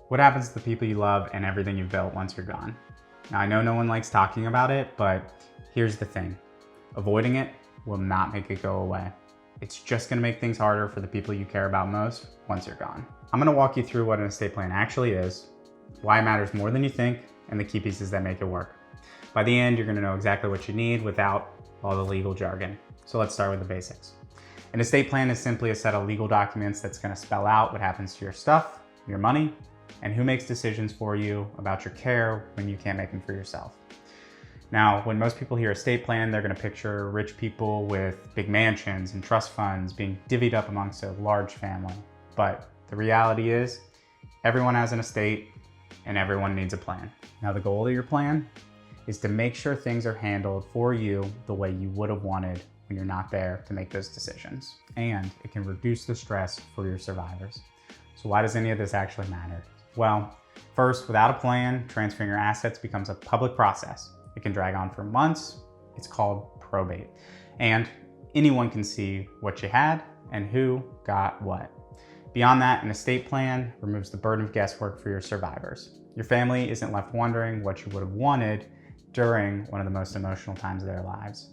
What happens to the people you love and everything you've built once you're gone? Now, I know no one likes talking about it, but here's the thing. Avoiding it will not make it go away. It's just gonna make things harder for the people you care about most once you're gone. I'm gonna walk you through what an estate plan actually is, why it matters more than you think, and the key pieces that make it work. By the end, you're gonna know exactly what you need without all the legal jargon. So let's start with the basics. An estate plan is simply a set of legal documents that's gonna spell out what happens to your stuff, your money, and who makes decisions for you about your care when you can't make them for yourself. Now, when most people hear estate plan, they're gonna picture rich people with big mansions and trust funds being divvied up amongst a large family. But the reality is, everyone has an estate and everyone needs a plan. Now, the goal of your plan is to make sure things are handled for you the way you would have wanted when you're not there to make those decisions. And it can reduce the stress for your survivors. So why does any of this actually matter? Well, first, without a plan, transferring your assets becomes a public process. It can drag on for months. It's called probate. And anyone can see what you had and who got what. Beyond that, an estate plan removes the burden of guesswork for your survivors. Your family isn't left wondering what you would have wanted during one of the most emotional times of their lives.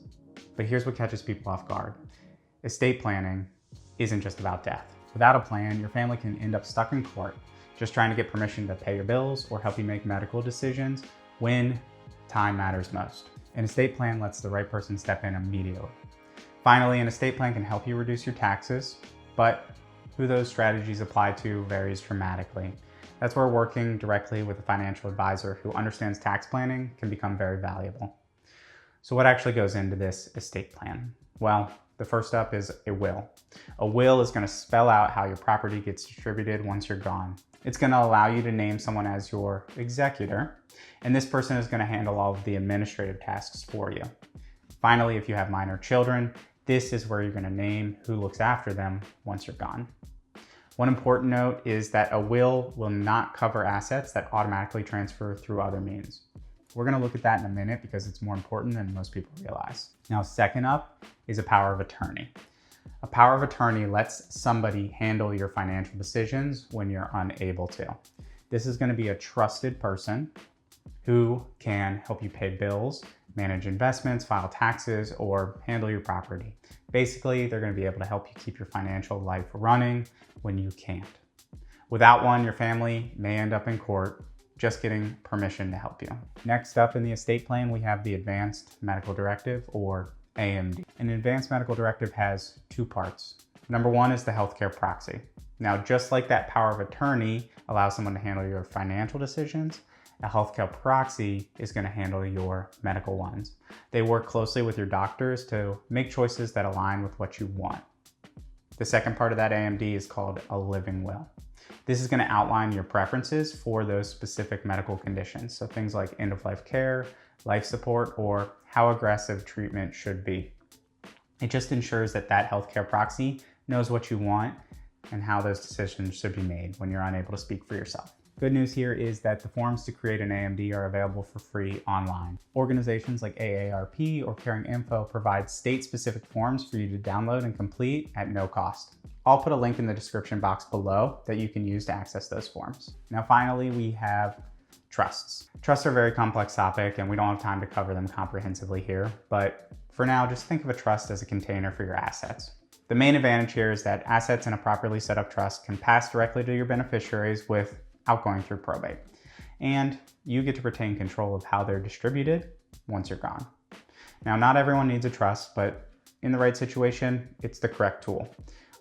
But here's what catches people off guard. Estate planning isn't just about death. Without a plan, your family can end up stuck in court, just trying to get permission to pay your bills or help you make medical decisions when time matters most. An estate plan lets the right person step in immediately. Finally, an estate plan can help you reduce your taxes, but who those strategies apply to varies dramatically. That's where working directly with a financial advisor who understands tax planning can become very valuable. So what actually goes into this estate plan? Well, the first step is a will. A will is going to spell out how your property gets distributed once you're gone. It's going to allow you to name someone as your executor, and this person is going to handle all of the administrative tasks for you. Finally, if you have minor children, this is where you're going to name who looks after them once you're gone. One important note is that a will not cover assets that automatically transfer through other means. We're going to look at that in a minute because it's more important than most people realize. Now, second up is a power of attorney. A power of attorney lets somebody handle your financial decisions when you're unable to. This is going to be a trusted person who can help you pay bills, manage investments, file taxes, or handle your property. Basically, they're going to be able to help you keep your financial life running when you can't. Without one, your family may end up in court just getting permission to help you. Next up in the estate plan, we have the Advanced Medical Directive, or AMD. An Advanced Medical Directive has two parts. Number one is the healthcare proxy. Now, just like that power of attorney allows someone to handle your financial decisions, a healthcare proxy is going to handle your medical ones. They work closely with your doctors to make choices that align with what you want. The second part of that AMD is called a living will. This is going to outline your preferences for those specific medical conditions. So things like end-of-life care, life support, or how aggressive treatment should be. It just ensures that that healthcare proxy knows what you want and how those decisions should be made when you're unable to speak for yourself. Good news here is that the forms to create an AMD are available for free online. Organizations like AARP or Caring Info provide state-specific forms for you to download and complete at no cost. I'll put a link in the description box below that you can use to access those forms. Now, finally, we have trusts. Trusts are a very complex topic and we don't have time to cover them comprehensively here, but for now, just think of a trust as a container for your assets. The main advantage here is that assets in a properly set up trust can pass directly to your beneficiaries without going through probate. And you get to retain control of how they're distributed once you're gone. Now, not everyone needs a trust, but in the right situation, it's the correct tool.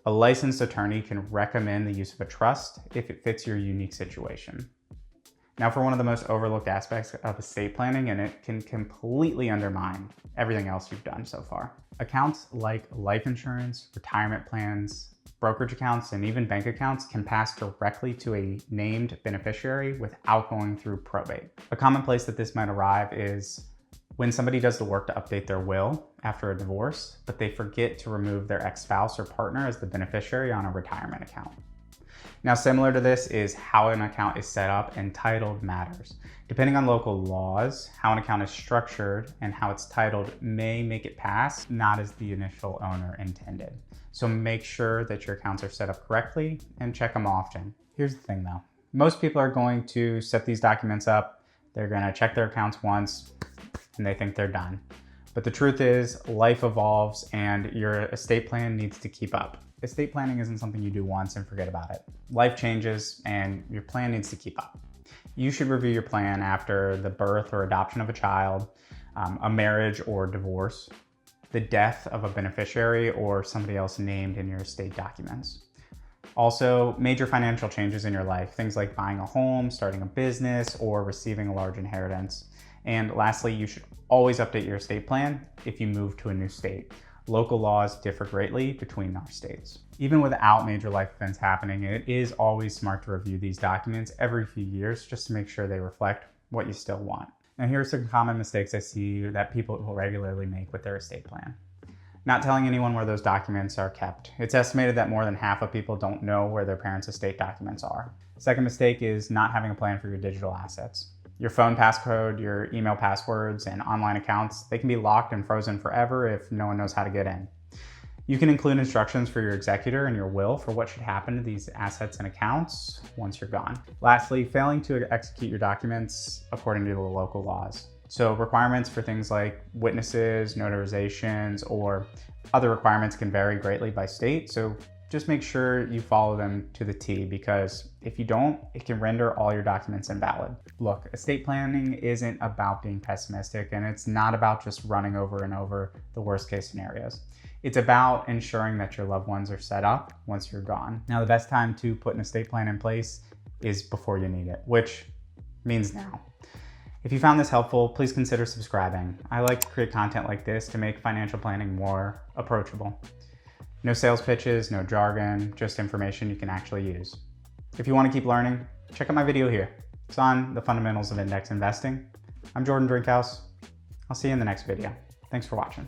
A licensed attorney can recommend the use of a trust if it fits your unique situation. Now, for one of the most overlooked aspects of estate planning, and it can completely undermine everything else you've done so far. Accounts like life insurance, retirement plans, brokerage accounts, and even bank accounts can pass directly to a named beneficiary without going through probate. A common place that this might arrive is when somebody does the work to update their will after a divorce, but they forget to remove their ex-spouse or partner as the beneficiary on a retirement account. Now, similar to this is how an account is set up and titled matters. Depending on local laws, how an account is structured and how it's titled may make it pass, not as the initial owner intended. So make sure that your accounts are set up correctly and check them often. Here's the thing though, Most people are going to set these documents up, they're going to check their accounts once, and they think they're done. But the truth is, life evolves and your estate plan needs to keep up. Estate planning isn't something you do once and forget about it. Life changes and your plan needs to keep up. You should review your plan after the birth or adoption of a child, a marriage or divorce, the death of a beneficiary or somebody else named in your estate documents. Also, major financial changes in your life, things like buying a home, starting a business, or receiving a large inheritance. And lastly, you should always update your estate plan if you move to a new state. Local laws differ greatly between our states. Even without major life events happening, it is always smart to review these documents every few years just to make sure they reflect what you still want. Now, here are some common mistakes I see that people will regularly make with their estate plan. Not telling anyone where those documents are kept. It's estimated that more than half of people don't know where their parents' estate documents are. Second mistake is not having a plan for your digital assets. Your phone passcode, your email passwords, and online accounts, they can be locked and frozen forever if no one knows how to get in. You can include instructions for your executor and your will for what should happen to these assets and accounts once you're gone. Lastly, failing to execute your documents according to the local laws. So requirements for things like witnesses, notarizations, or other requirements can vary greatly by state. So just make sure you follow them to the T, because if you don't, it can render all your documents invalid. Look, estate planning isn't about being pessimistic, and it's not about just running over and over the worst case scenarios. It's about ensuring that your loved ones are set up once you're gone. Now, the best time to put an estate plan in place is before you need it, which means now. If you found this helpful, please consider subscribing. I like to create content like this to make financial planning more approachable. No sales pitches, no jargon, just information you can actually use. If you want to keep learning, check out my video here. It's on the fundamentals of index investing. I'm Jordan Drinkhouse. I'll see you in the next video. Thanks for watching.